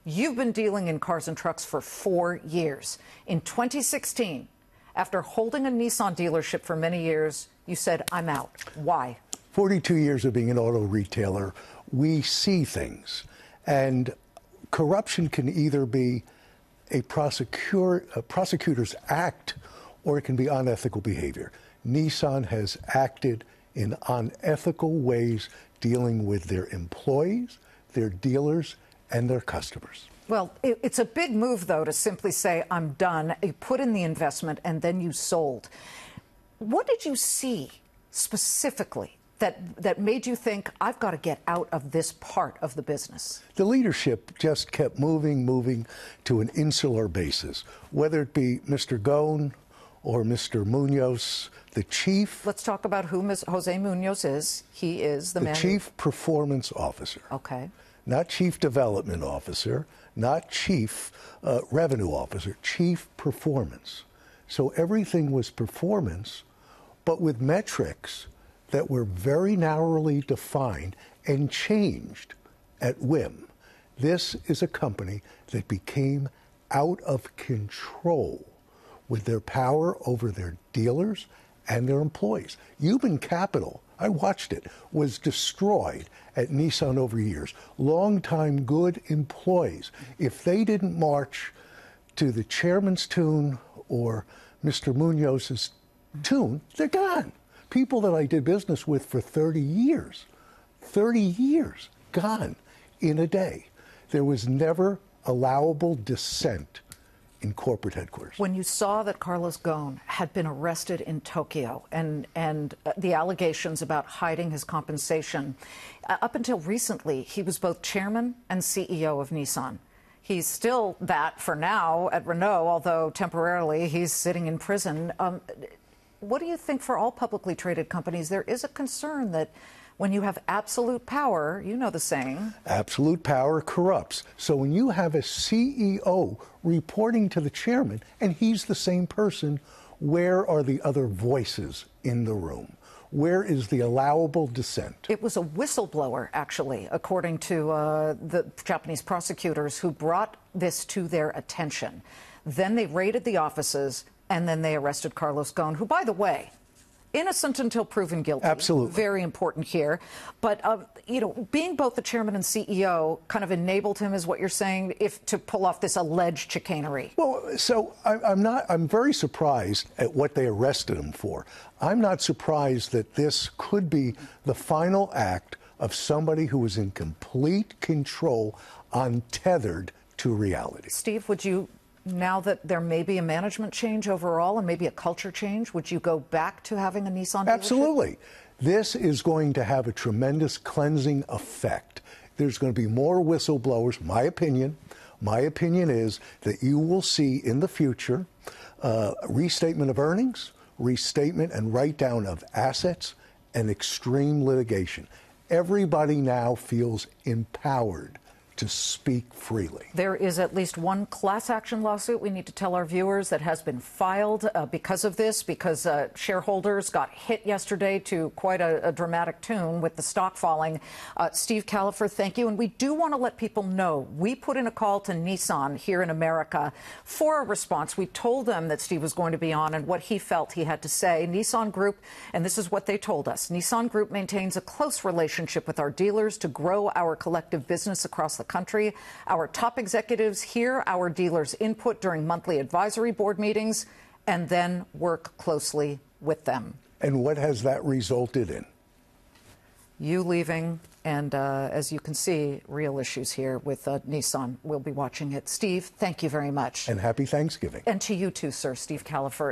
You've been dealing in cars and trucks for 4 years. In 2016, after holding a Nissan dealership for many years, you said, I'm out. Why? 42 years of being an auto retailer, we see things. And corruption can either be a prosecutor's act or it can be unethical behavior. Nissan has acted in unethical ways dealing with their employees, their dealers, and their customers. Well, it's a big move, though, to simply say, I'm done. You put in the investment and then you sold. What did you see specifically that made you think, I've got to get out of this part of the business? The leadership just kept moving to an insular basis, whether it be Mr. Ghosn or Mr. Munoz, the chief. Let's talk about who Jose Munoz is. He is the man. Chief Performance Officer. Okay. Not Chief Development Officer, not Chief Revenue Officer, Chief Performance. So everything was performance, but with metrics that were very narrowly defined and changed at whim. This is a company that became out of control with their power over their dealers and their employees. Human capital, I watched it, was destroyed at Nissan over years. Longtime good employees, if they didn't march to the chairman's tune or Mr. Munoz's tune, they're gone. People that I did business with for 30 years, gone in a day. There was never allowable dissent in corporate headquarters. When you saw that Carlos Ghosn had been arrested in Tokyo and the allegations about hiding his compensation, up until recently, he was both chairman and CEO of Nissan. He's still that for now at Renault, although temporarily he's sitting in prison. What do you think for all publicly traded companies? There is a concern that when you have absolute power, you know the saying. Absolute power corrupts. So when you have a CEO reporting to the chairman and he's the same person, where are the other voices in the room? Where is the allowable dissent? It was a whistleblower, actually, according to the Japanese prosecutors who brought this to their attention. Then they raided the offices and then they arrested Carlos Ghosn, who, by the way, innocent until proven guilty. Absolutely. Very important here. But, you know, being both the chairman and CEO kind of enabled him, is what you're saying, to pull off this alleged chicanery. Well, so I'm very surprised at what they arrested him for. I'm not surprised that this could be the final act of somebody who was in complete control, untethered to reality. Steve, would you, now that there may be a management change overall and maybe a culture change, would you go back to having a Nissan dealership? Absolutely. This is going to have a tremendous cleansing effect. There's going to be more whistleblowers, my opinion. My opinion is that you will see in the future a restatement of earnings, restatement and write-down of assets, and extreme litigation. Everybody now feels empowered to speak freely. There is at least one class action lawsuit we need to tell our viewers that has been filed because of this, because shareholders got hit yesterday to quite a dramatic tune with the stock falling. Steve Kalafer, thank you. And we do want to let people know we put in a call to Nissan here in America for a response. We told them that Steve was going to be on and what he felt he had to say. Nissan Group, and this is what they told us, Nissan Group maintains a close relationship with our dealers to grow our collective business across the country. Our top executives hear our dealers' input during monthly advisory board meetings and then work closely with them. And what has that resulted in? You leaving, and as you can see, real issues here with Nissan. We'll be watching it. Steve, thank you very much. And happy Thanksgiving. And to you too, sir, Steve Kalafer.